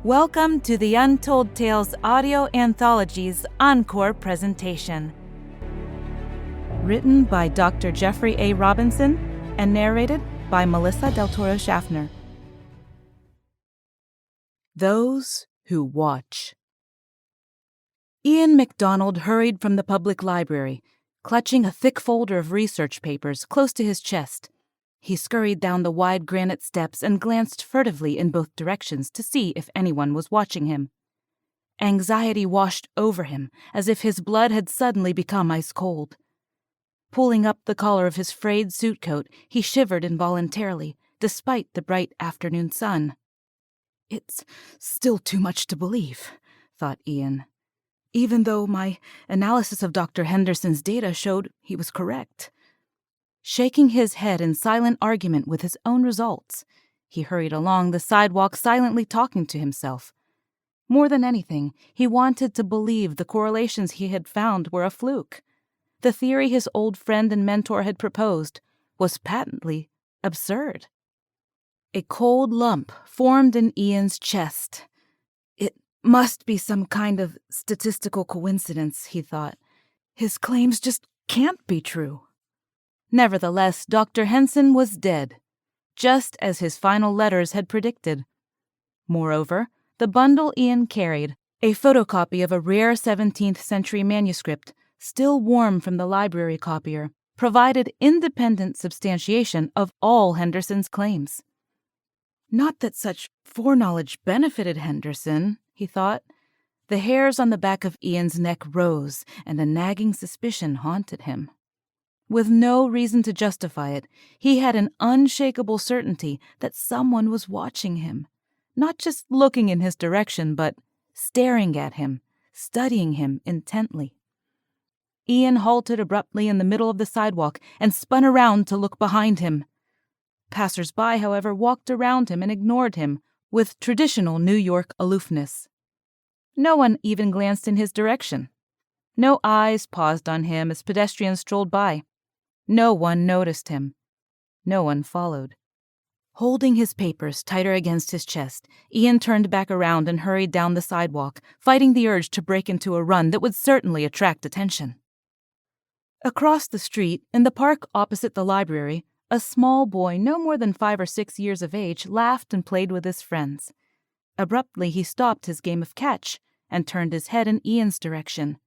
Welcome to the Untold Tales Audio Anthology's encore presentation. Written by Dr. Jeffrey A. Robinson and narrated by Melissa Del Toro Schaffner. Those Who Watch. Ian MacDonald hurried from the public library, clutching a thick folder of research papers close to his chest. He scurried down the wide granite steps and glanced furtively in both directions to see if anyone was watching him. Anxiety washed over him as if his blood had suddenly become ice cold. Pulling up the collar of his frayed suit coat, he shivered involuntarily, despite the bright afternoon sun. "It's still too much to believe," thought Ian, even though my analysis of Dr. Henderson's data showed he was correct. Shaking his head in silent argument with his own results, he hurried along the sidewalk silently talking to himself. More than anything, he wanted to believe the correlations he had found were a fluke. The theory his old friend and mentor had proposed was patently absurd. A cold lump formed in Ian's chest. It must be some kind of statistical coincidence, he thought. His claims just can't be true. Nevertheless, Dr. Henson was dead, just as his final letters had predicted. Moreover, the bundle Ian carried, a photocopy of a rare 17th century manuscript, still warm from the library copier, provided independent substantiation of all Henderson's claims. Not that such foreknowledge benefited Henderson, he thought. The hairs on the back of Ian's neck rose, and a nagging suspicion haunted him. With no reason to justify it, he had an unshakable certainty that someone was watching him, not just looking in his direction, but staring at him, studying him intently. Ian halted abruptly in the middle of the sidewalk and spun around to look behind him. Passers-by, however, walked around him and ignored him with traditional New York aloofness. No one even glanced in his direction. No eyes paused on him as pedestrians strolled by. No one noticed him. No one followed. Holding his papers tighter against his chest, Ian turned back around and hurried down the sidewalk, fighting the urge to break into a run that would certainly attract attention. Across the street, in the park opposite the library, a small boy no more than 5 or 6 years of age laughed and played with his friends. Abruptly, he stopped his game of catch and turned his head in Ian's direction.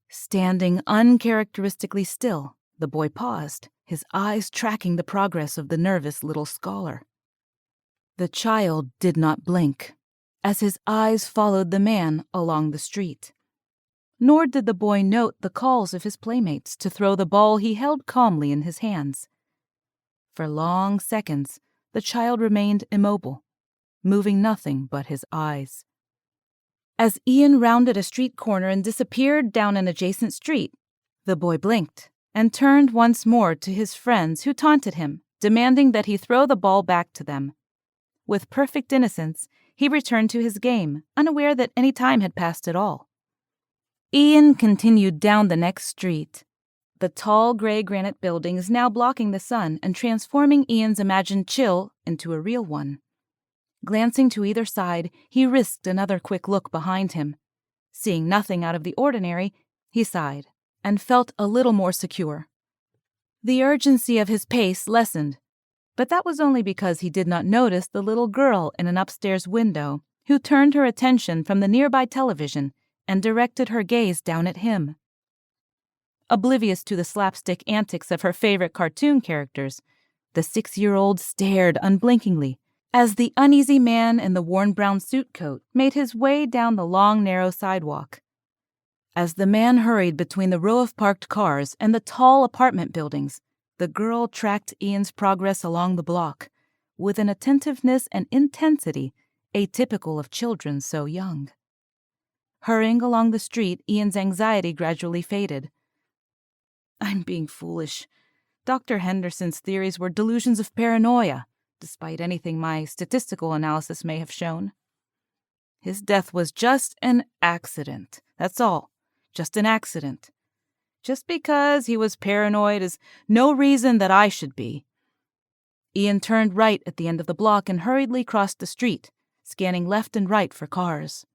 Standing uncharacteristically still, the boy paused, his eyes tracking the progress of the nervous little scholar. The child did not blink, as his eyes followed the man along the street. Nor did the boy note the calls of his playmates to throw the ball he held calmly in his hands. For long seconds, the child remained immobile, moving nothing but his eyes. As Ian rounded a street corner and disappeared down an adjacent street, the boy blinked and turned once more to his friends who taunted him, demanding that he throw the ball back to them. With perfect innocence, he returned to his game, unaware that any time had passed at all. Ian continued down the next street. The tall gray granite buildings now blocking the sun and transforming Ian's imagined chill into a real one. Glancing to either side, he risked another quick look behind him. Seeing nothing out of the ordinary, he sighed and felt a little more secure. The urgency of his pace lessened, but that was only because he did not notice the little girl in an upstairs window who turned her attention from the nearby television and directed her gaze down at him. Oblivious to the slapstick antics of her favorite cartoon characters, the 6-year-old stared unblinkingly as the uneasy man in the worn brown suit coat made his way down the long, narrow sidewalk. As the man hurried between the row of parked cars and the tall apartment buildings, the girl tracked Ian's progress along the block with an attentiveness and intensity atypical of children so young. Hurrying along the street, Ian's anxiety gradually faded. I'm being foolish. Dr. Henderson's theories were delusions of paranoia, despite anything my statistical analysis may have shown. His death was just an accident, that's all. Just an accident. Just because he was paranoid is no reason that I should be. Ian turned right at the end of the block and hurriedly crossed the street, scanning left and right for cars.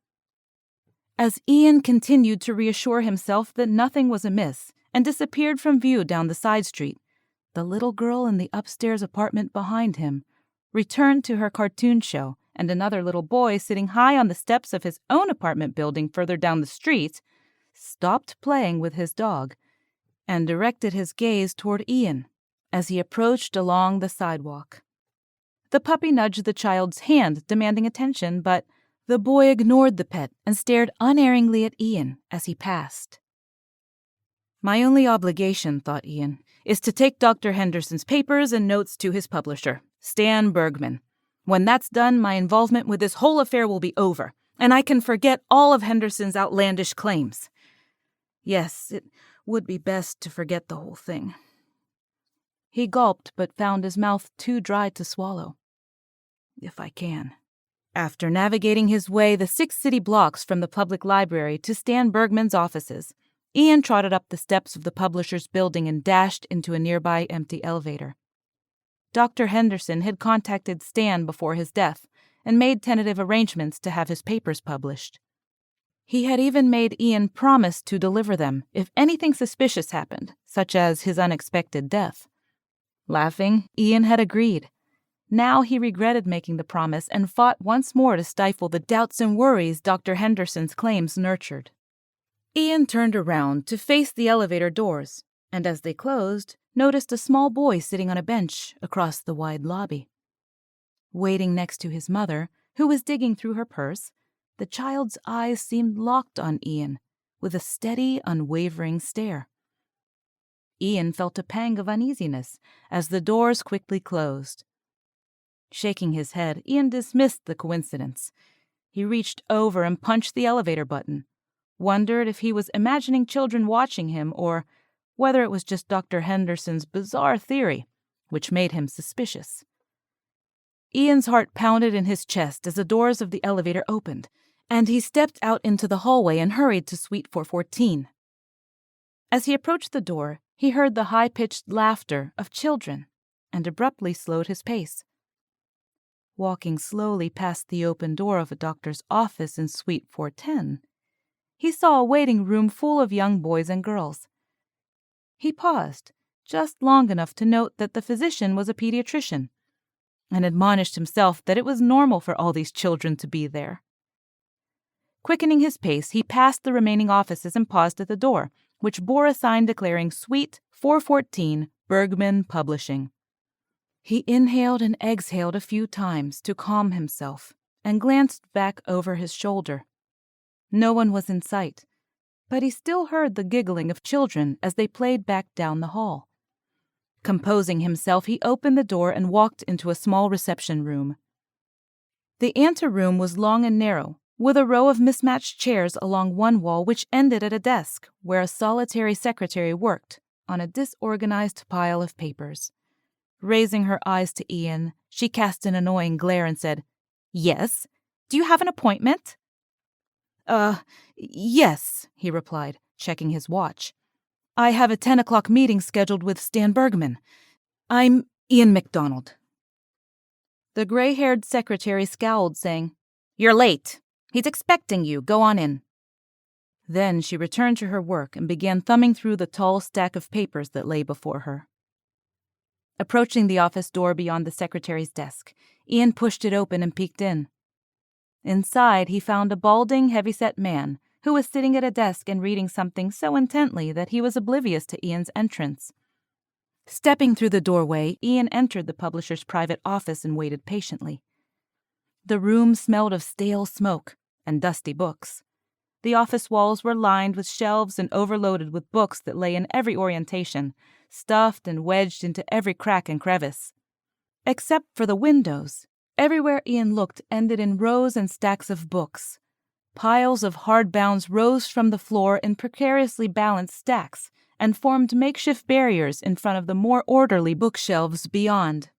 As Ian continued to reassure himself that nothing was amiss and disappeared from view down the side street, the little girl in the upstairs apartment behind him returned to her cartoon show, and another little boy sitting high on the steps of his own apartment building further down the street stopped playing with his dog and directed his gaze toward Ian as he approached along the sidewalk. The puppy nudged the child's hand, demanding attention, but the boy ignored the pet and stared unerringly at Ian as he passed. My only obligation, thought Ian, is to take Dr. Henderson's papers and notes to his publisher, Stan Bergman. When that's done, my involvement with this whole affair will be over, and I can forget all of Henderson's outlandish claims. Yes, it would be best to forget the whole thing. He gulped, but found his mouth too dry to swallow. If I can. After navigating his way the 6 city blocks from the public library to Stan Bergman's offices, Ian trotted up the steps of the publisher's building and dashed into a nearby empty elevator. Dr. Henderson had contacted Stan before his death and made tentative arrangements to have his papers published. He had even made Ian promise to deliver them if anything suspicious happened, such as his unexpected death. Laughing, Ian had agreed. Now he regretted making the promise and fought once more to stifle the doubts and worries Dr. Henderson's claims nurtured. Ian turned around to face the elevator doors, and as they closed, noticed a small boy sitting on a bench across the wide lobby. Waiting next to his mother, who was digging through her purse, the child's eyes seemed locked on Ian with a steady, unwavering stare. Ian felt a pang of uneasiness as the doors quickly closed. Shaking his head, Ian dismissed the coincidence. He reached over and punched the elevator button, wondered if he was imagining children watching him or whether it was just Dr. Henderson's bizarre theory, which made him suspicious. Ian's heart pounded in his chest as the doors of the elevator opened, and he stepped out into the hallway and hurried to Suite 414. As he approached the door, he heard the high-pitched laughter of children and abruptly slowed his pace. Walking slowly past the open door of a doctor's office in Suite 410, he saw a waiting room full of young boys and girls. He paused, just long enough to note that the physician was a pediatrician, and admonished himself that it was normal for all these children to be there. Quickening his pace, he passed the remaining offices and paused at the door, which bore a sign declaring Suite 414 Bergman Publishing. He inhaled and exhaled a few times to calm himself and glanced back over his shoulder. No one was in sight, but he still heard the giggling of children as they played back down the hall. Composing himself, he opened the door and walked into a small reception room. The anteroom was long and narrow, with a row of mismatched chairs along one wall which ended at a desk where a solitary secretary worked on a disorganized pile of papers. Raising her eyes to Ian, she cast an annoying glare and said, "Yes? Do you have an appointment?" Yes, he replied, checking his watch. "I have a 10 o'clock meeting scheduled with Stan Bergman. I'm Ian MacDonald." The gray-haired secretary scowled, saying, "You're late. He's expecting you. Go on in." Then she returned to her work and began thumbing through the tall stack of papers that lay before her. Approaching the office door beyond the secretary's desk, Ian pushed it open and peeked in. Inside, he found a balding, heavy-set man who was sitting at a desk and reading something so intently that he was oblivious to Ian's entrance. Stepping through the doorway, Ian entered the publisher's private office and waited patiently. The room smelled of stale smoke and dusty books. The office walls were lined with shelves and overloaded with books that lay in every orientation, stuffed and wedged into every crack and crevice. Except for the windows, everywhere Ian looked ended in rows and stacks of books. Piles of hardbounds rose from the floor in precariously balanced stacks and formed makeshift barriers in front of the more orderly bookshelves beyond.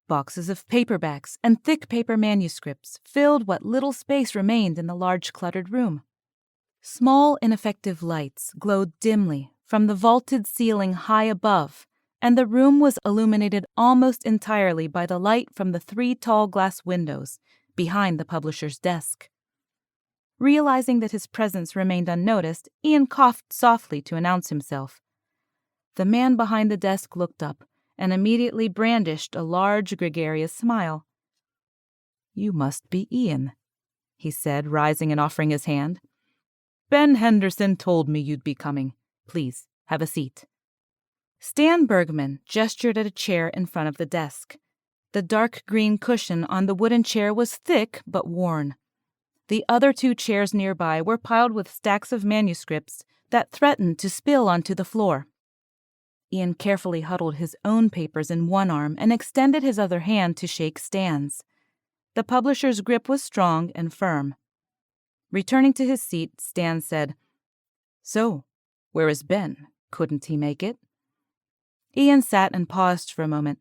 Boxes of paperbacks and thick paper manuscripts filled what little space remained in the large cluttered room. Small, ineffective lights glowed dimly from the vaulted ceiling high above, and the room was illuminated almost entirely by the light from the 3 tall glass windows, behind the publisher's desk. Realizing that his presence remained unnoticed, Ian coughed softly to announce himself. The man behind the desk looked up and immediately brandished a large, gregarious smile. "You must be Ian," he said, rising and offering his hand. "Ben Henderson told me you'd be coming. Please, have a seat." Stan Bergman gestured at a chair in front of the desk. The dark green cushion on the wooden chair was thick but worn. The other 2 chairs nearby were piled with stacks of manuscripts that threatened to spill onto the floor. Ian carefully huddled his own papers in one arm and extended his other hand to shake Stan's. The publisher's grip was strong and firm. Returning to his seat, Stan said, "So, where is Ben? Couldn't he make it?" Ian sat and paused for a moment.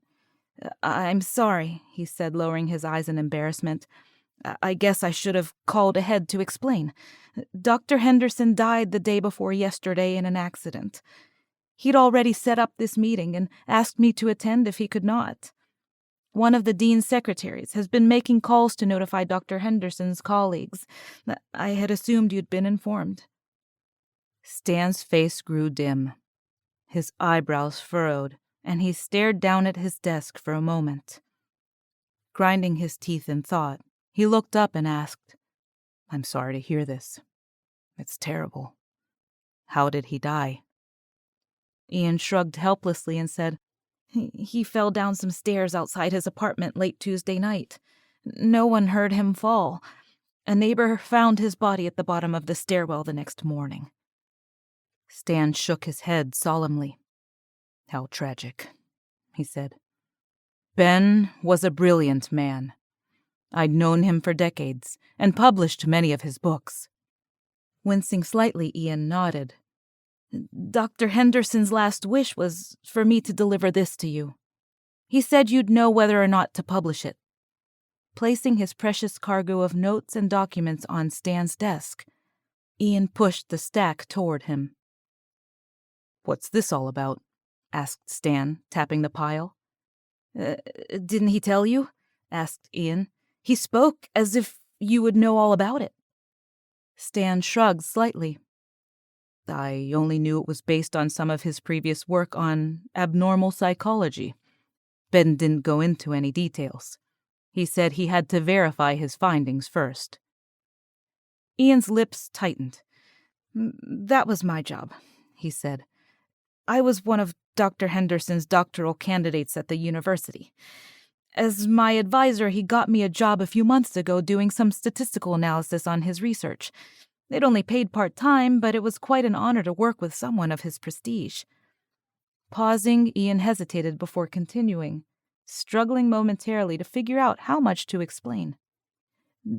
"I'm sorry," he said, lowering his eyes in embarrassment. "I guess I should have called ahead to explain. Dr. Henderson died the day before yesterday in an accident. He'd already set up this meeting and asked me to attend if he could not. One of the dean's secretaries has been making calls to notify Dr. Henderson's colleagues. I had assumed you'd been informed." Stan's face grew dim. His eyebrows furrowed, and he stared down at his desk for a moment. Grinding his teeth in thought, he looked up and asked, "I'm sorry to hear this. It's terrible. How did he die?" Ian shrugged helplessly and said, He fell down some stairs outside his apartment late Tuesday night. No one heard him fall. A neighbor found his body at the bottom of the stairwell the next morning." Stan shook his head solemnly. "How tragic," he said. "Ben was a brilliant man. I'd known him for decades and published many of his books." Wincing slightly, Ian nodded. "Dr. Henderson's last wish was for me to deliver this to you. He said you'd know whether or not to publish it." Placing his precious cargo of notes and documents on Stan's desk, Ian pushed the stack toward him. "What's this all about?" asked Stan, tapping the pile. Didn't he tell you?" asked Ian. "He spoke as if you would know all about it." Stan shrugged slightly. "I only knew it was based on some of his previous work on abnormal psychology. Ben didn't go into any details. He said he had to verify his findings first." Ian's lips tightened. "That was my job," he said. "I was one of Dr. Henderson's doctoral candidates at the university. As my advisor, he got me a job a few months ago doing some statistical analysis on his research. It only paid part-time, but it was quite an honor to work with someone of his prestige." Pausing, Ian hesitated before continuing, struggling momentarily to figure out how much to explain.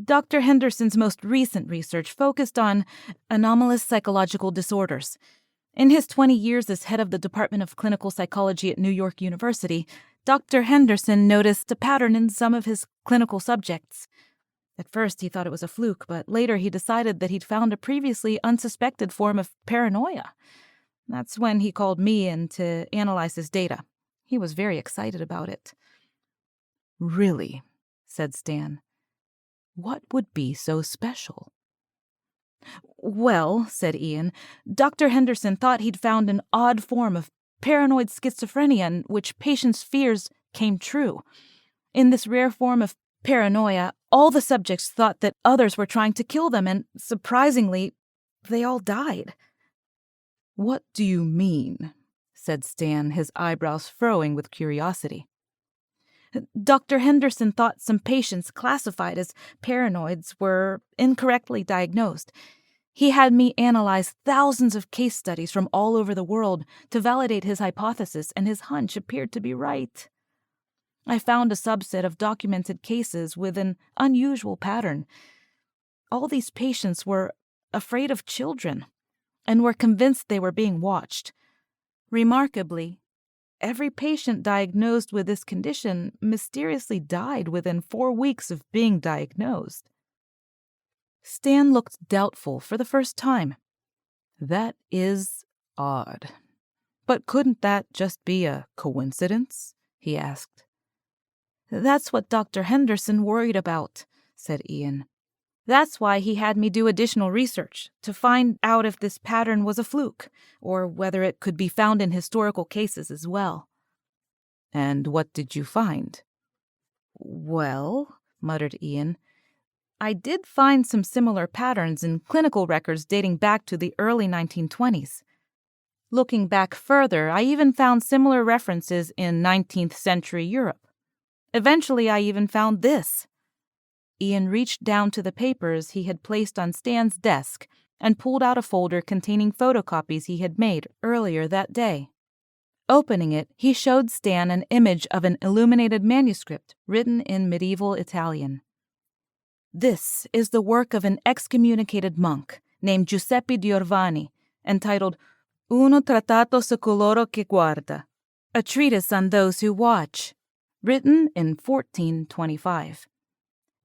"Dr. Henderson's most recent research focused on anomalous psychological disorders. In his 20 years as head of the Department of Clinical Psychology at New York University, Dr. Henderson noticed a pattern in some of his clinical subjects. At first, he thought it was a fluke, but later he decided that he'd found a previously unsuspected form of paranoia. That's when he called me in to analyze his data. He was very excited about it." "Really?" said Stan. "What would be so special?" "Well," said Ian, "Dr. Henderson thought he'd found an odd form of paranoid schizophrenia in which patients' fears came true. In this rare form of paranoia, all the subjects thought that others were trying to kill them, and surprisingly, they all died." "What do you mean?" said Stan, his eyebrows furrowing with curiosity. "Dr. Henderson thought some patients classified as paranoids were incorrectly diagnosed. He had me analyze thousands of case studies from all over the world to validate his hypothesis, and his hunch appeared to be right. I found a subset of documented cases with an unusual pattern. All these patients were afraid of children and were convinced they were being watched. Remarkably, every patient diagnosed with this condition mysteriously died within 4 weeks of being diagnosed." Stan looked doubtful for the first time. "That is odd. But couldn't that just be a coincidence?" he asked. "That's what Dr. Henderson worried about," said Ian. That's why he had me do additional research, to find out if this pattern was a fluke, or whether it could be found in historical cases as well. And what did you find? Well, muttered Ian, I did find some similar patterns in clinical records dating back to the early 1920s. Looking back further, I even found similar references in 19th century Europe. Eventually, I even found this. Ian reached down to the papers he had placed on Stan's desk and pulled out a folder containing photocopies he had made earlier that day. Opening it, he showed Stan an image of an illuminated manuscript written in medieval Italian. This is the work of an excommunicated monk named Giuseppe Giovanni, entitled Uno trattato su coloro che guarda, a treatise on those who watch, written in 1425.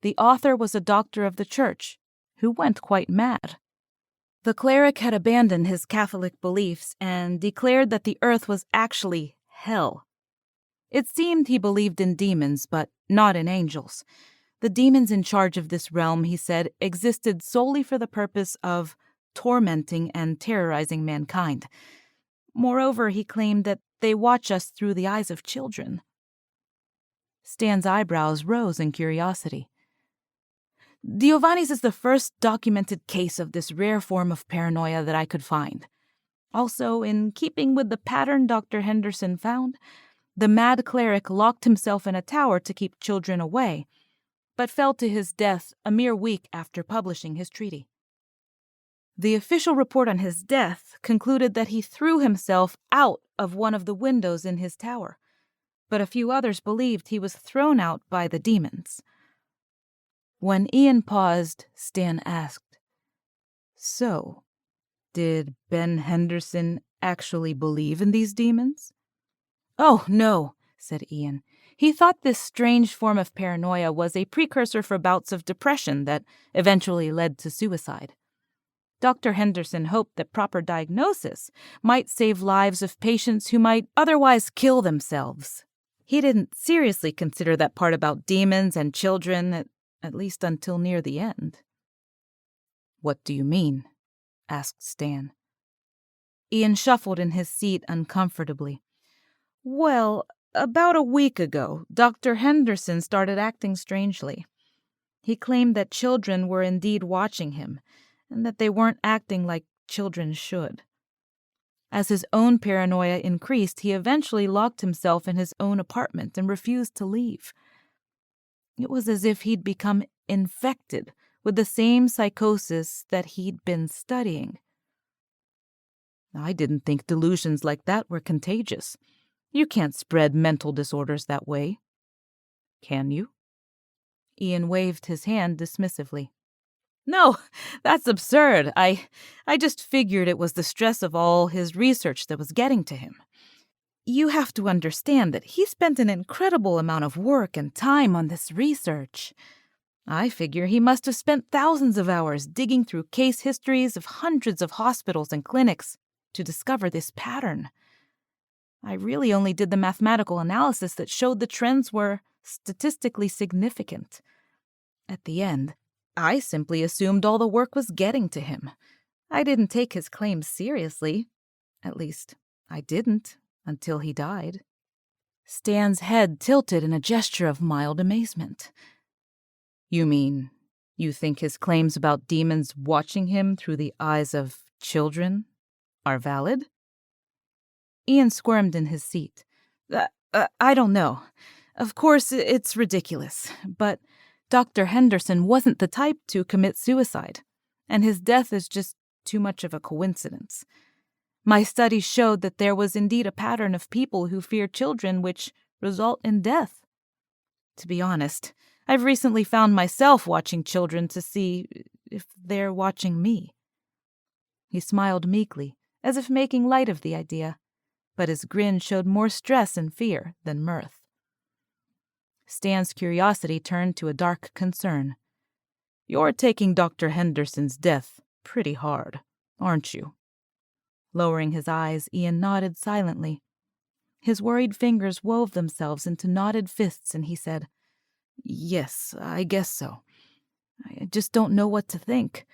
The author was a doctor of the church, who went quite mad. The cleric had abandoned his Catholic beliefs and declared that the earth was actually hell. It seemed he believed in demons, but not in angels. The demons in charge of this realm, he said, existed solely for the purpose of tormenting and terrorizing mankind. Moreover, he claimed that they watch us through the eyes of children. Stan's eyebrows rose in curiosity. Giovanni's is the first documented case of this rare form of paranoia that I could find. Also, in keeping with the pattern Dr. Henderson found, the mad cleric locked himself in a tower to keep children away, but fell to his death a mere week after publishing his treaty. The official report on his death concluded that he threw himself out of one of the windows in his tower, but a few others believed he was thrown out by the demons. When Ian paused, Stan asked, So, did Ben Henderson actually believe in these demons? Oh, no, said Ian. He thought this strange form of paranoia was a precursor for bouts of depression that eventually led to suicide. Dr. Henderson hoped that proper diagnosis might save lives of patients who might otherwise kill themselves. He didn't seriously consider that part about demons and children, at least until near the end. What do you mean? Asked Stan. Ian shuffled in his seat uncomfortably. Well, about a week ago, Dr. Henderson started acting strangely. He claimed that children were indeed watching him, and that they weren't acting like children should. As his own paranoia increased, he eventually locked himself in his own apartment and refused to leave. It was as if he'd become infected with the same psychosis that he'd been studying. I didn't think delusions like that were contagious. You can't spread mental disorders that way. Can you? Ian waved his hand dismissively. No, that's absurd. I just figured it was the stress of all his research that was getting to him. You have to understand that he spent an incredible amount of work and time on this research. I figure he must have spent thousands of hours digging through case histories of hundreds of hospitals and clinics to discover this pattern. I really only did the mathematical analysis that showed the trends were statistically significant. At the end, I simply assumed all the work was getting to him. I didn't take his claims seriously. At least, I didn't until he died. Stan's head tilted in a gesture of mild amazement. You mean, you think his claims about demons watching him through the eyes of children are valid? Ian squirmed in his seat. I don't know. Of course, it's ridiculous, but Dr. Henderson wasn't the type to commit suicide, and his death is just too much of a coincidence. My studies showed that there was indeed a pattern of people who fear children which result in death. To be honest, I've recently found myself watching children to see if they're watching me. He smiled meekly, as if making light of the idea, but his grin showed more stress and fear than mirth. Stan's curiosity turned to a dark concern. You're taking Dr. Henderson's death pretty hard, aren't you? Lowering his eyes, Ian nodded silently. His worried fingers wove themselves into knotted fists, and he said, Yes, I guess so. just don't know what to think.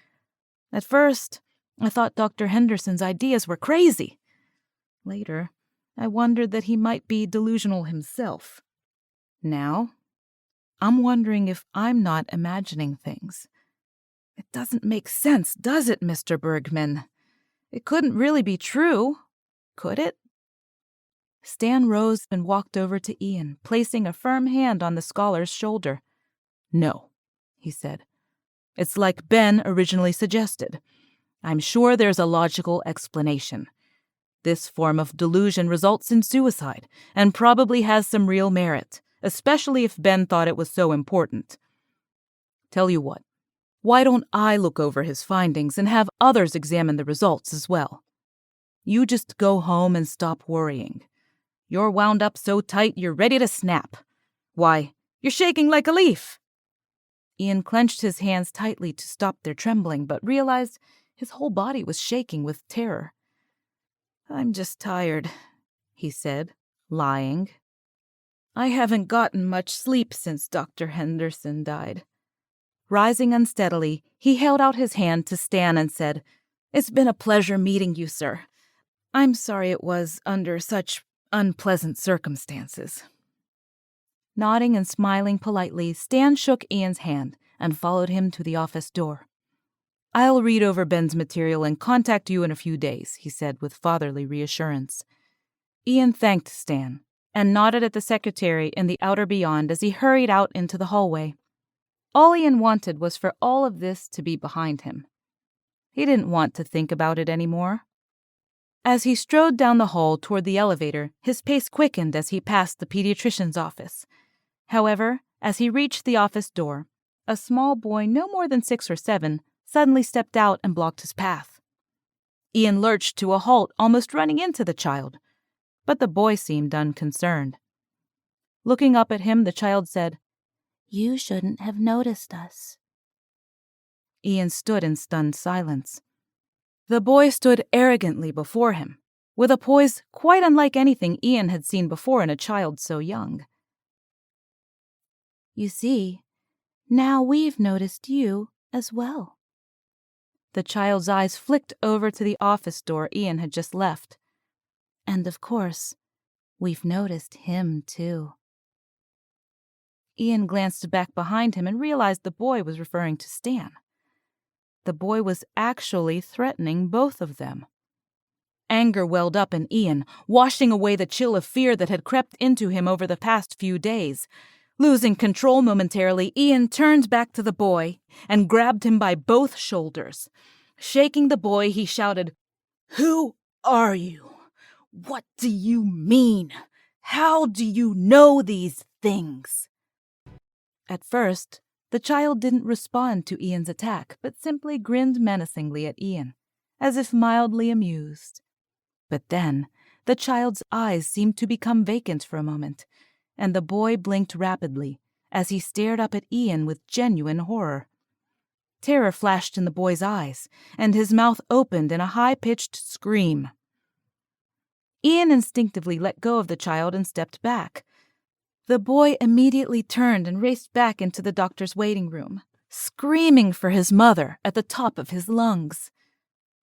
At first, I thought Dr. Henderson's ideas were crazy. Later, I wondered that he might be delusional himself. Now, I'm wondering if I'm not imagining things. It doesn't make sense, does it, Mr. Bergman? It couldn't really be true, could it? Stan rose and walked over to Ian, placing a firm hand on the scholar's shoulder. No, he said. It's like Ben originally suggested. I'm sure there's a logical explanation. This form of delusion results in suicide, and probably has some real merit, especially if Ben thought it was so important. Tell you what, why don't I look over his findings and have others examine the results as well? You just go home and stop worrying. You're wound up so tight you're ready to snap. Why, you're shaking like a leaf. Ian clenched his hands tightly to stop their trembling, but realized his whole body was shaking with terror. I'm just tired, he said, lying. I haven't gotten much sleep since Dr. Henderson died. Rising unsteadily, he held out his hand to Stan and said, It's been a pleasure meeting you, sir. I'm sorry it was under such unpleasant circumstances. Nodding and smiling politely, Stan shook Ian's hand and followed him to the office door. I'll read over Ben's material and contact you in a few days, he said with fatherly reassurance. Ian thanked Stan and nodded at the secretary in the outer beyond as he hurried out into the hallway. All Ian wanted was for all of this to be behind him. He didn't want to think about it anymore. As he strode down the hall toward the elevator, his pace quickened as he passed the pediatrician's office. However, as he reached the office door, a small boy no more than 6 or 7 suddenly stepped out and blocked his path. Ian lurched to a halt, almost running into the child, but the boy seemed unconcerned. Looking up at him, the child said, You shouldn't have noticed us. Ian stood in stunned silence. The boy stood arrogantly before him, with a poise quite unlike anything Ian had seen before in a child so young. You see, now we've noticed you as well. The child's eyes flicked over to the office door Ian had just left. And of course, we've noticed him too. Ian glanced back behind him and realized the boy was referring to Stan. The boy was actually threatening both of them. Anger welled up in Ian, washing away the chill of fear that had crept into him over the past few days. Losing control momentarily, Ian turned back to the boy and grabbed him by both shoulders. Shaking the boy, he shouted, Who are you? What do you mean? How do you know these things? At first, the child didn't respond to Ian's attack, but simply grinned menacingly at Ian, as if mildly amused. But then, the child's eyes seemed to become vacant for a moment, and the boy blinked rapidly as he stared up at Ian with genuine horror. Terror flashed in the boy's eyes, and his mouth opened in a high-pitched scream. Ian instinctively let go of the child and stepped back. The boy immediately turned and raced back into the doctor's waiting room, screaming for his mother at the top of his lungs.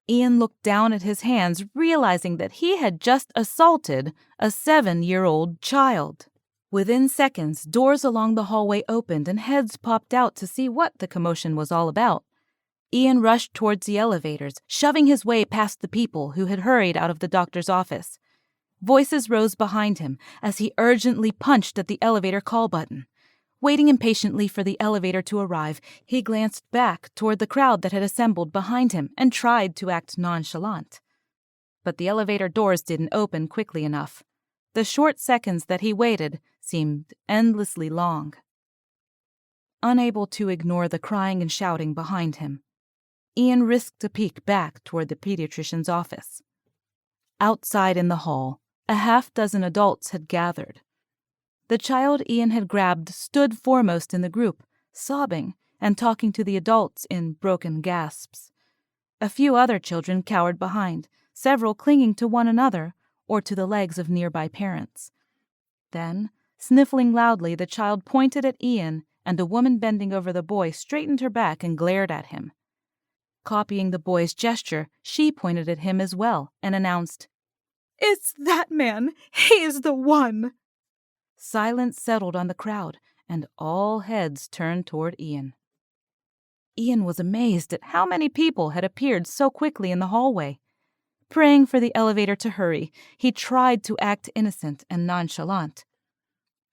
Ian looked down at his hands, realizing that he had just assaulted a 7-year-old child. Within seconds, doors along the hallway opened and heads popped out to see what the commotion was all about. Ian rushed towards the elevators, shoving his way past the people who had hurried out of the doctor's office. Voices rose behind him as he urgently punched at the elevator call button. Waiting impatiently for the elevator to arrive, he glanced back toward the crowd that had assembled behind him and tried to act nonchalant. But the elevator doors didn't open quickly enough. The short seconds that he waited seemed endlessly long. Unable to ignore the crying and shouting behind him, Ian risked a peek back toward the pediatrician's office. Outside in the hall, a half-dozen adults had gathered. The child Ian had grabbed stood foremost in the group, sobbing and talking to the adults in broken gasps. A few other children cowered behind, several clinging to one another or to the legs of nearby parents. Then, sniffling loudly, the child pointed at Ian and a woman bending over the boy straightened her back and glared at him. Copying the boy's gesture, she pointed at him as well and announced, "It's that man! He's the one!" Silence settled on the crowd, and all heads turned toward Ian. Ian was amazed at how many people had appeared so quickly in the hallway. Praying for the elevator to hurry, he tried to act innocent and nonchalant.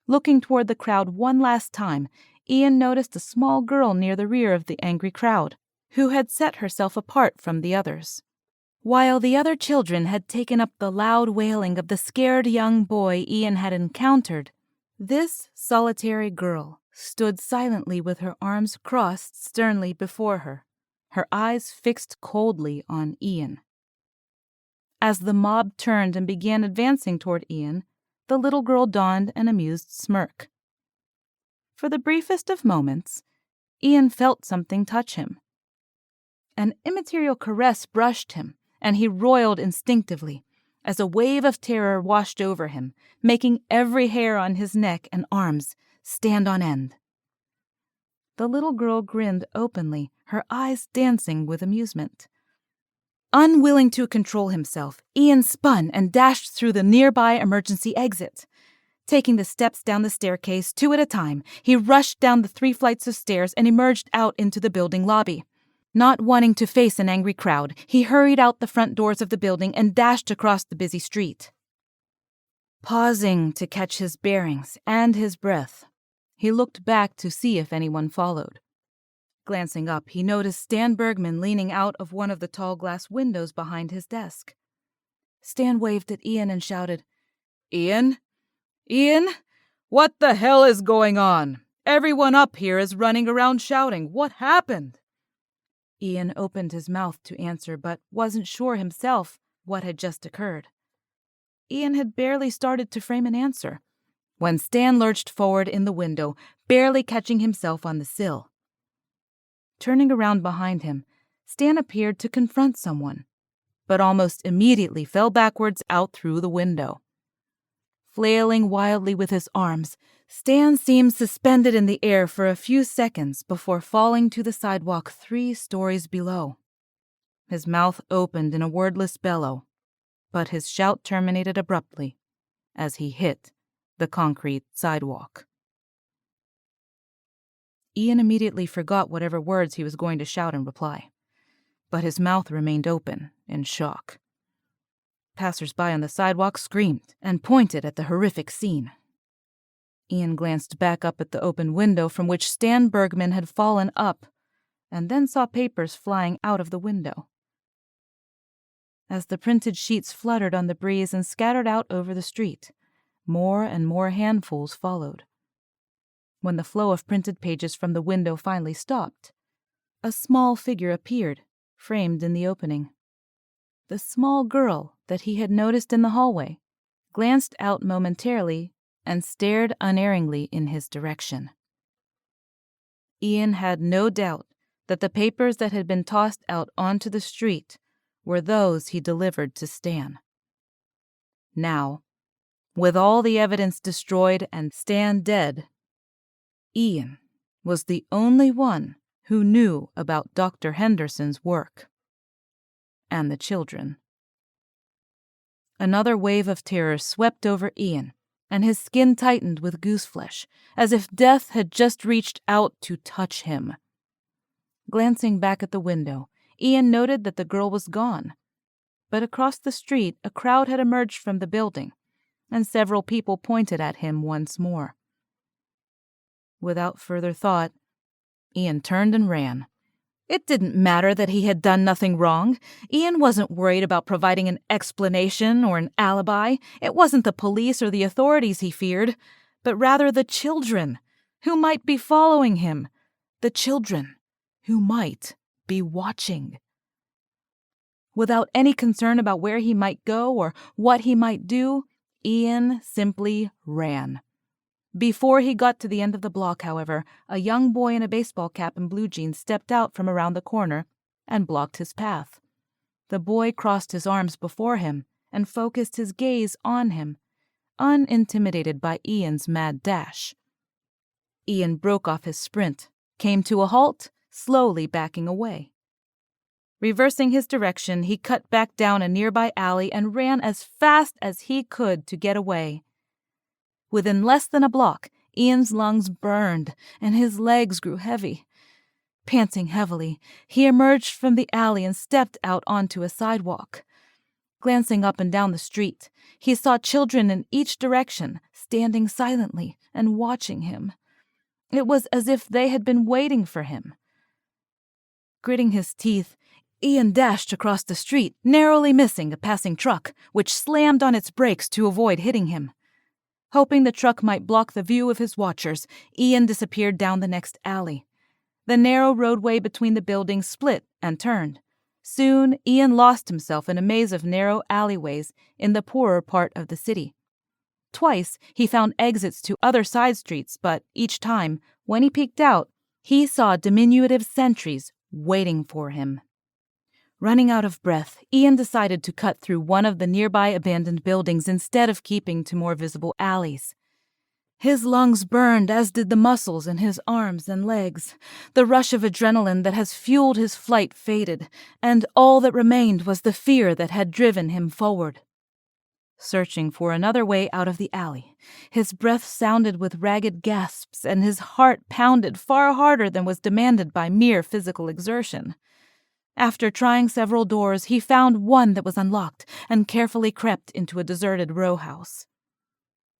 Looking toward the crowd one last time, Ian noticed a small girl near the rear of the angry crowd, who had set herself apart from the others. While the other children had taken up the loud wailing of the scared young boy Ian had encountered, this solitary girl stood silently with her arms crossed sternly before her, her eyes fixed coldly on Ian. As the mob turned and began advancing toward Ian, the little girl donned an amused smirk. For the briefest of moments, Ian felt something touch him. An immaterial caress brushed him, and he roiled instinctively as a wave of terror washed over him, making every hair on his neck and arms stand on end. The little girl grinned openly, her eyes dancing with amusement. Unwilling to control himself, Ian spun and dashed through the nearby emergency exit. Taking the steps down the staircase 2 at a time, he rushed down the 3 flights of stairs and emerged out into the building lobby. Not wanting to face an angry crowd, he hurried out the front doors of the building and dashed across the busy street. Pausing to catch his bearings and his breath, he looked back to see if anyone followed. Glancing up, he noticed Stan Bergman leaning out of one of the tall glass windows behind his desk. Stan waved at Ian and shouted, "Ian? Ian? What the hell is going on? Everyone up here is running around shouting. What happened?" Ian opened his mouth to answer, but wasn't sure himself what had just occurred. Ian had barely started to frame an answer when Stan lurched forward in the window, barely catching himself on the sill. Turning around behind him, Stan appeared to confront someone, but almost immediately fell backwards out through the window. Flailing wildly with his arms, Stan seemed suspended in the air for a few seconds before falling to the sidewalk 3 stories below. His mouth opened in a wordless bellow, but his shout terminated abruptly as he hit the concrete sidewalk. Ian immediately forgot whatever words he was going to shout in reply, but his mouth remained open in shock. Passers-by on the sidewalk screamed and pointed at the horrific scene. Ian glanced back up at the open window from which Stan Bergman had fallen up, and then saw papers flying out of the window. As the printed sheets fluttered on the breeze and scattered out over the street, more and more handfuls followed. When the flow of printed pages from the window finally stopped, a small figure appeared, framed in the opening. The small girl that he had noticed in the hallway glanced out momentarily and stared unerringly in his direction. Ian had no doubt that the papers that had been tossed out onto the street were those he delivered to Stan. Now, with all the evidence destroyed and Stan dead, Ian was the only one who knew about Dr. Henderson's work. And the children. Another wave of terror swept over Ian, and his skin tightened with gooseflesh, as if death had just reached out to touch him. Glancing back at the window, Ian noted that the girl was gone. But across the street, a crowd had emerged from the building, and several people pointed at him once more. Without further thought, Ian turned and ran. It didn't matter that he had done nothing wrong. Ian wasn't worried about providing an explanation or an alibi. It wasn't the police or the authorities he feared, but rather the children who might be following him. The children who might be watching. Without any concern about where he might go or what he might do, Ian simply ran. Before he got to the end of the block, however, a young boy in a baseball cap and blue jeans stepped out from around the corner and blocked his path. The boy crossed his arms before him and focused his gaze on him, unintimidated by Ian's mad dash. Ian broke off his sprint, came to a halt, slowly backing away. Reversing his direction, he cut back down a nearby alley and ran as fast as he could to get away. Within less than a block, Ian's lungs burned and his legs grew heavy. Panting heavily, he emerged from the alley and stepped out onto a sidewalk. Glancing up and down the street, he saw children in each direction, standing silently and watching him. It was as if they had been waiting for him. Gritting his teeth, Ian dashed across the street, narrowly missing a passing truck, which slammed on its brakes to avoid hitting him. Hoping the truck might block the view of his watchers, Ian disappeared down the next alley. The narrow roadway between the buildings split and turned. Soon, Ian lost himself in a maze of narrow alleyways in the poorer part of the city. Twice, he found exits to other side streets, but each time, when he peeked out, he saw diminutive sentries waiting for him. Running out of breath, Ian decided to cut through one of the nearby abandoned buildings instead of keeping to more visible alleys. His lungs burned, as did the muscles in his arms and legs. The rush of adrenaline that has fueled his flight faded, and all that remained was the fear that had driven him forward. Searching for another way out of the alley, his breath sounded with ragged gasps, and his heart pounded far harder than was demanded by mere physical exertion. After trying several doors, he found one that was unlocked and carefully crept into a deserted row house.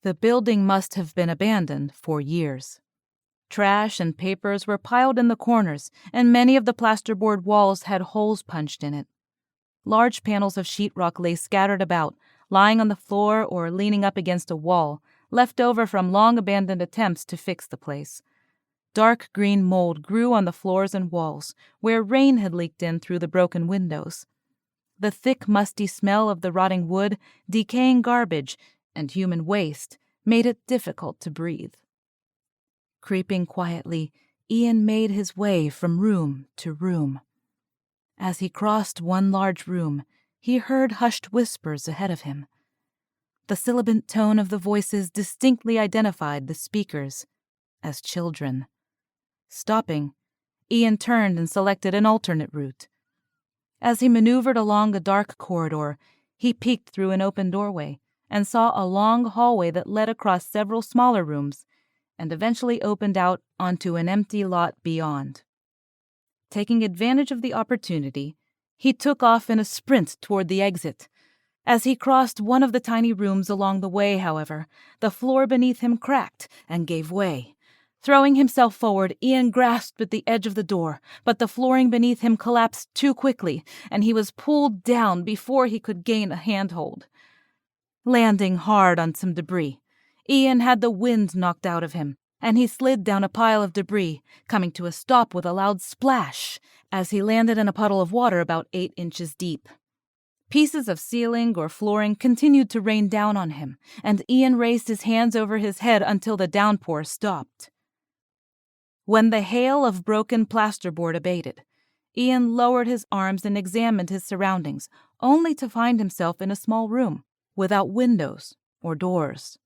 The building must have been abandoned for years. Trash and papers were piled in the corners, and many of the plasterboard walls had holes punched in it. Large panels of sheetrock lay scattered about, lying on the floor or leaning up against a wall, left over from long-abandoned attempts to fix the place. Dark green mold grew on the floors and walls, where rain had leaked in through the broken windows. The thick, musty smell of the rotting wood, decaying garbage, and human waste made it difficult to breathe. Creeping quietly, Ian made his way from room to room. As he crossed one large room, he heard hushed whispers ahead of him. The sibilant tone of the voices distinctly identified the speakers as children. Stopping, Ian turned and selected an alternate route. As he maneuvered along a dark corridor, he peeked through an open doorway and saw a long hallway that led across several smaller rooms and eventually opened out onto an empty lot beyond. Taking advantage of the opportunity, he took off in a sprint toward the exit. As he crossed one of the tiny rooms along the way, however, the floor beneath him cracked and gave way. Throwing himself forward, Ian grasped at the edge of the door, but the flooring beneath him collapsed too quickly, and he was pulled down before he could gain a handhold. Landing hard on some debris, Ian had the wind knocked out of him, and he slid down a pile of debris, coming to a stop with a loud splash as he landed in a puddle of water about 8 inches deep. Pieces of ceiling or flooring continued to rain down on him, and Ian raised his hands over his head until the downpour stopped. When the hail of broken plasterboard abated, Ian lowered his arms and examined his surroundings, only to find himself in a small room, without windows or doors.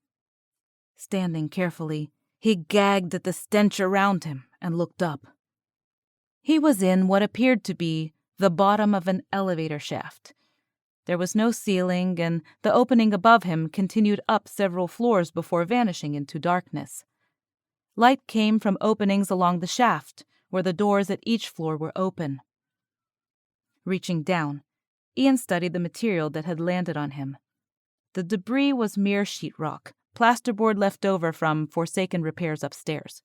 Standing carefully, he gagged at the stench around him and looked up. He was in what appeared to be the bottom of an elevator shaft. There was no ceiling, and the opening above him continued up several floors before vanishing into darkness. Light came from openings along the shaft, where the doors at each floor were open. Reaching down, Ian studied the material that had landed on him. The debris was mere sheetrock, plasterboard left over from forsaken repairs upstairs.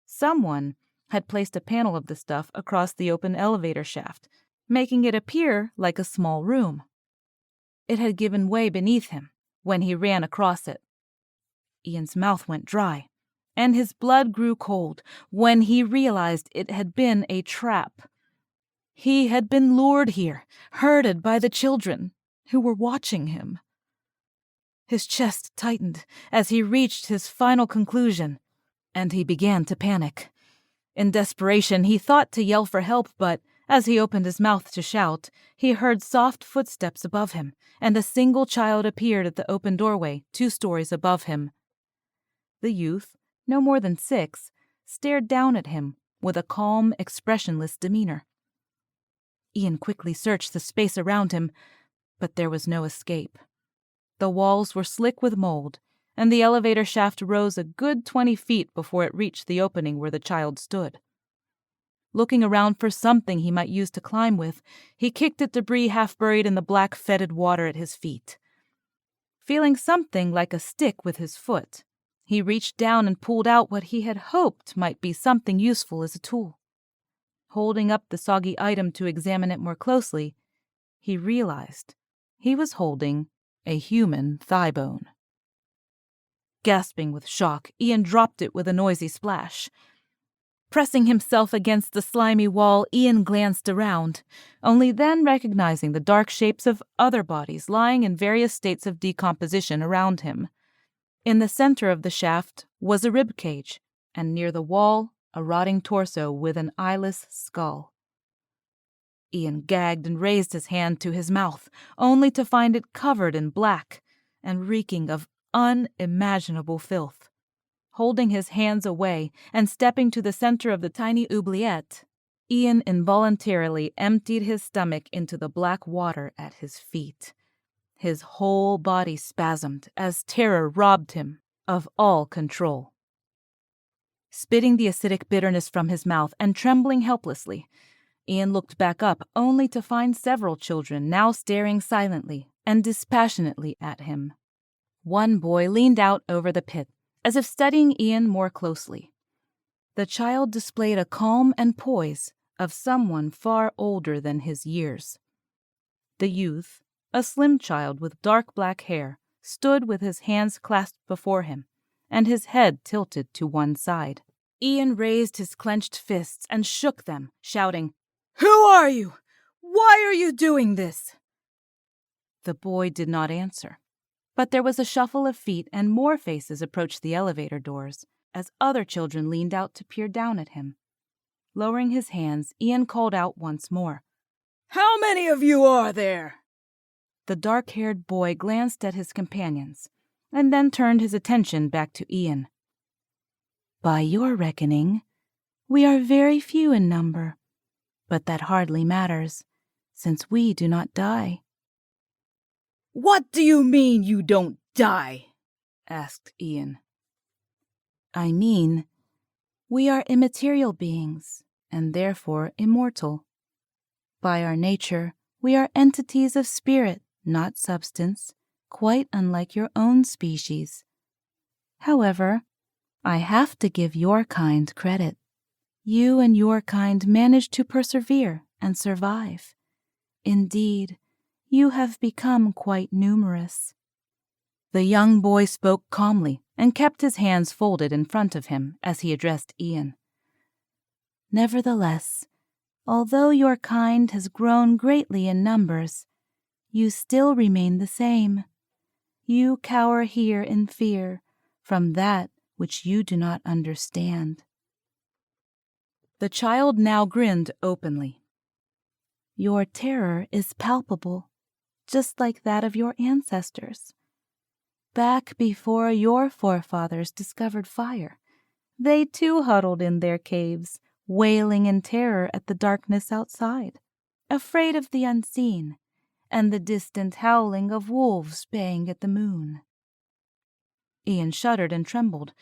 Someone had placed a panel of the stuff across the open elevator shaft, making it appear like a small room. It had given way beneath him when he ran across it. Ian's mouth went dry, and his blood grew cold when he realized it had been a trap. He had been lured here, herded by the children who were watching him. His chest tightened as he reached his final conclusion, and he began to panic. In desperation, he thought to yell for help, but as he opened his mouth to shout, he heard soft footsteps above him, and a single child appeared at the open doorway 2 stories above him. The youth, no more than 6, stared down at him with a calm, expressionless demeanor. Ian quickly searched the space around him, but there was no escape. The walls were slick with mold, and the elevator shaft rose a good 20 feet before it reached the opening where the child stood. Looking around for something he might use to climb with, he kicked at debris half buried in the black, fetid water at his feet. Feeling something like a stick with his foot, he reached down and pulled out what he had hoped might be something useful as a tool. Holding up the soggy item to examine it more closely, he realized he was holding a human thigh bone. Gasping with shock, Ian dropped it with a noisy splash. Pressing himself against the slimy wall, Ian glanced around, only then recognizing the dark shapes of other bodies lying in various states of decomposition around him. In the center of the shaft was a rib cage, and near the wall, a rotting torso with an eyeless skull. Ian gagged and raised his hand to his mouth, only to find it covered in black and reeking of unimaginable filth. Holding his hands away and stepping to the center of the tiny oubliette, Ian involuntarily emptied his stomach into the black water at his feet. His whole body spasmed as terror robbed him of all control. Spitting the acidic bitterness from his mouth and trembling helplessly, Ian looked back up only to find several children now staring silently and dispassionately at him. One boy leaned out over the pit, as if studying Ian more closely. The child displayed a calm and poise of someone far older than his years. The youth, a slim child with dark black hair, stood with his hands clasped before him and his head tilted to one side. Ian raised his clenched fists and shook them, shouting, "Who are you? Why are you doing this?" The boy did not answer. But there was a shuffle of feet and more faces approached the elevator doors as other children leaned out to peer down at him. Lowering his hands, Ian called out once more, "How many of you are there?" The dark-haired boy glanced at his companions and then turned his attention back to Ian. "By your reckoning, we are very few in number, but that hardly matters, since we do not die." "What do you mean you don't die?" asked Ian. "I mean, we are immaterial beings, and therefore immortal. By our nature, we are entities of spirit, not substance, quite unlike your own species. However, I have to give your kind credit. You and your kind managed to persevere and survive. Indeed, you have become quite numerous." The young boy spoke calmly and kept his hands folded in front of him as he addressed Ian. "Nevertheless, although your kind has grown greatly in numbers, you still remain the same. You cower here in fear from that which you do not understand." The child now grinned openly. "Your terror is palpable, just like that of your ancestors. Back before your forefathers discovered fire, they too huddled in their caves, wailing in terror at the darkness outside, afraid of the unseen and the distant howling of wolves baying at the moon." Ian shuddered and trembled.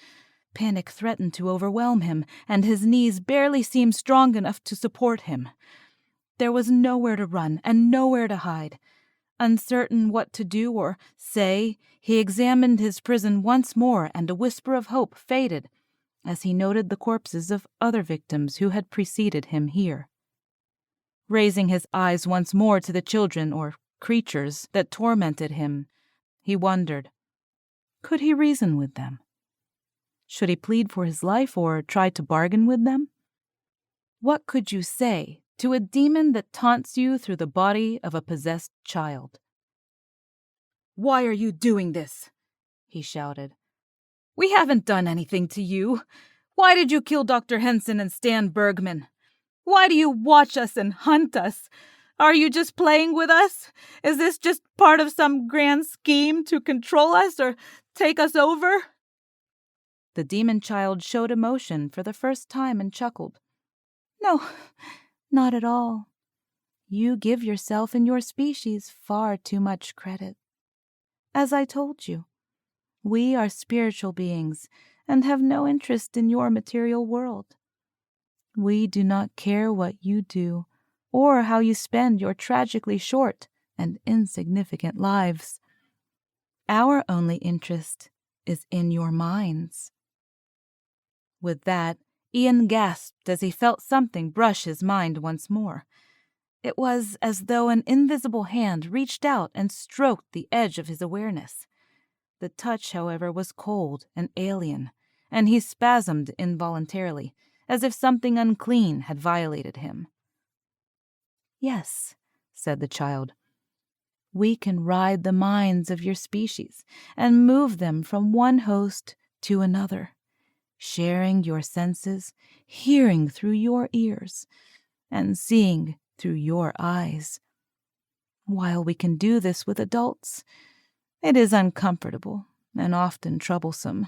Panic threatened to overwhelm him, and his knees barely seemed strong enough to support him. There was nowhere to run and nowhere to hide. Uncertain what to do or say, he examined his prison once more, and a whisper of hope faded as he noted the corpses of other victims who had preceded him here. Raising his eyes once more to the children or creatures that tormented him, he wondered, could he reason with them? Should he plead for his life or try to bargain with them? What could you say to a demon that taunts you through the body of a possessed child? "Why are you doing this?" he shouted. "We haven't done anything to you. Why did you kill Dr. Henson and Stan Bergman? Why do you watch us and hunt us? Are you just playing with us? Is this just part of some grand scheme to control us or take us over?" The demon child showed emotion for the first time and chuckled. No, not at all. You give yourself and your species far too much credit. As I told you, we are spiritual beings and have no interest in your material world. We do not care what you do or how you spend your tragically short and insignificant lives. Our only interest is in your minds. With that, Ian gasped as he felt something brush his mind once more. It was as though an invisible hand reached out and stroked the edge of his awareness. The touch, however, was cold and alien, and he spasmed involuntarily, as if something unclean had violated him. Yes, said the child. We can ride the minds of your species and move them from one host to another, sharing your senses, hearing through your ears, and seeing through your eyes. While we can do this with adults, it is uncomfortable and often troublesome.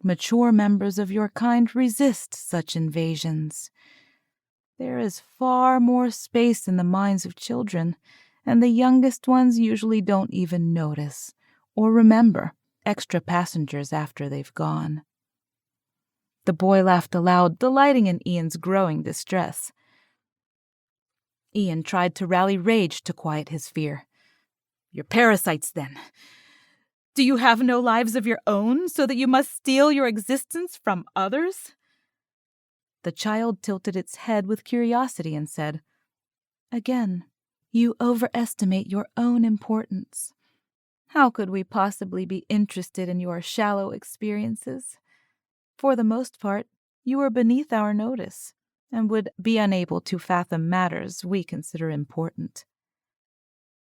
Mature members of your kind resist such invasions. There is far more space in the minds of children, and the youngest ones usually don't even notice or remember extra passengers after they've gone. The boy laughed aloud, delighting in Ian's growing distress. Ian tried to rally rage to quiet his fear. You're parasites, then. Do you have no lives of your own, so that you must steal your existence from others? The child tilted its head with curiosity and said, Again, you overestimate your own importance. How could we possibly be interested in your shallow experiences? For the most part, you are beneath our notice and would be unable to fathom matters we consider important.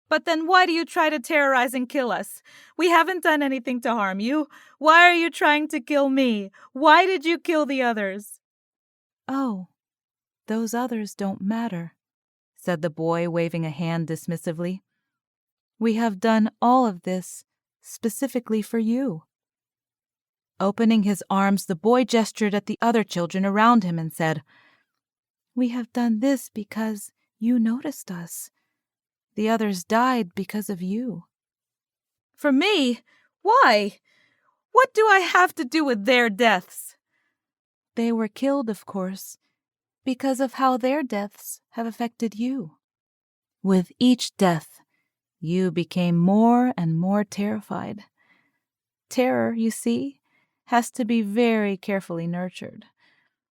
But then why do you try to terrorize and kill us? We haven't done anything to harm you. Why are you trying to kill me? Why did you kill the others? Oh, those others don't matter, said the boy, waving a hand dismissively. We have done all of this specifically for you. Opening his arms, the boy gestured at the other children around him and said, We have done this because you noticed us. The others died because of you. For me? Why? What do I have to do with their deaths? They were killed, of course, because of how their deaths have affected you. With each death, you became more and more terrified. Terror, you see, has to be very carefully nurtured.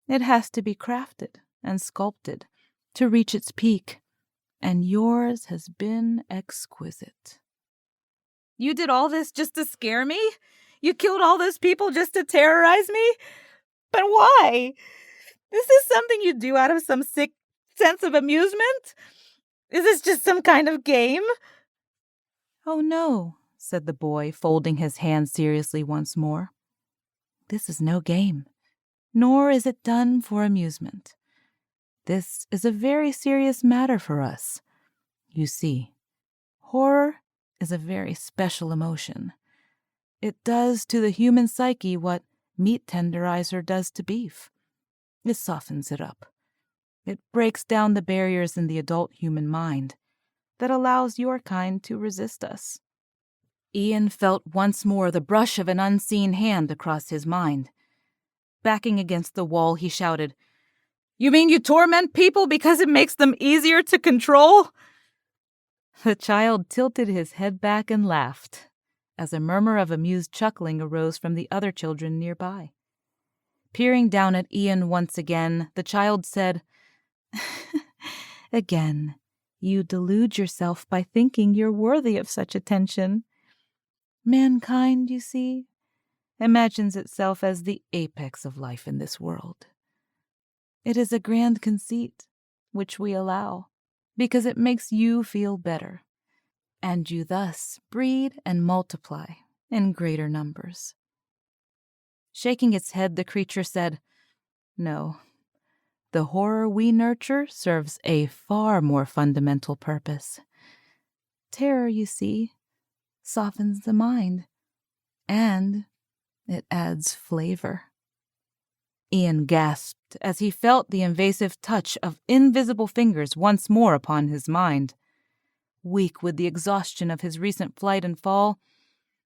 It has to be crafted and sculpted to reach its peak, and yours has been exquisite. You did all this just to scare me? You killed all those people just to terrorize me? But why? Is this something you do out of some sick sense of amusement? Is this just some kind of game? Oh, no, said the boy, folding his hands seriously once more. This is no game, nor is it done for amusement. This is a very serious matter for us. You see, horror is a very special emotion. It does to the human psyche what meat tenderizer does to beef. It softens it up. It breaks down the barriers in the adult human mind that allows your kind to resist us. Ian felt once more the brush of an unseen hand across his mind. Backing against the wall, he shouted, You mean you torment people because it makes them easier to control? The child tilted his head back and laughed, as a murmur of amused chuckling arose from the other children nearby. Peering down at Ian once again, the child said, Again, you delude yourself by thinking you're worthy of such attention. Mankind, you see, imagines itself as the apex of life in this world. It is a grand conceit, which we allow, because it makes you feel better, and you thus breed and multiply in greater numbers. Shaking its head, the creature said, No, the horror we nurture serves a far more fundamental purpose. Terror, you see, softens the mind, and It adds flavor. Ian gasped as he felt the invasive touch of invisible fingers once more upon his mind. Weak with the exhaustion of his recent flight and fall,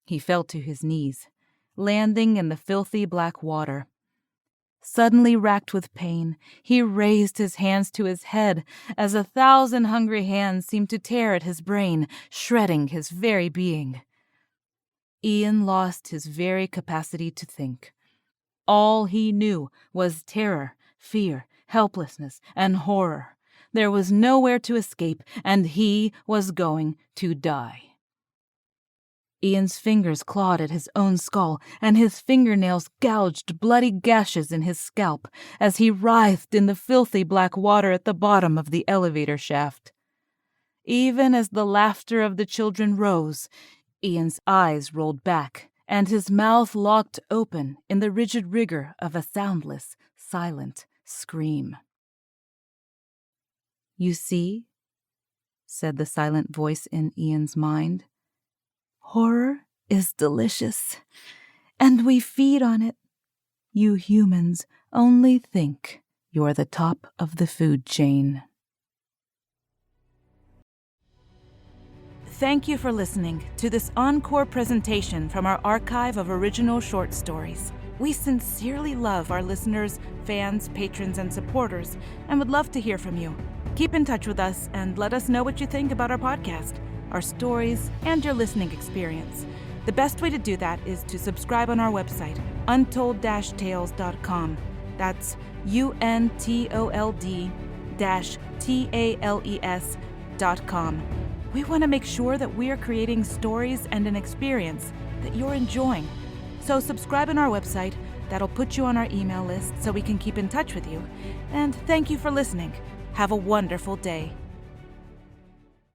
he fell to his knees, landing in the filthy black water. Suddenly racked with pain, he raised his hands to his head as 1,000 hungry hands seemed to tear at his brain, shredding his very being. Ian lost his very capacity to think. All he knew was terror, fear, helplessness, and horror. There was nowhere to escape, and he was going to die. Ian's fingers clawed at his own skull, and his fingernails gouged bloody gashes in his scalp as he writhed in the filthy black water at the bottom of the elevator shaft. Even as the laughter of the children rose, Ian's eyes rolled back, and his mouth locked open in the rigid rigor of a soundless, silent scream. "You see," said the silent voice in Ian's mind, "horror is delicious, and we feed on it. You humans only think you're the top of the food chain." Thank you for listening to this encore presentation from our archive of original short stories. We sincerely love our listeners, fans, patrons, and supporters, and would love to hear from you. Keep in touch with us and let us know what you think about our podcast, our stories, and your listening experience. The best way to do that is to subscribe on our website, untold-tales.com. That's untold-tales.com. We want to make sure that we are creating stories and an experience that you're enjoying. So subscribe on our website. That'll put you on our email list so we can keep in touch with you. And thank you for listening. Have a wonderful day.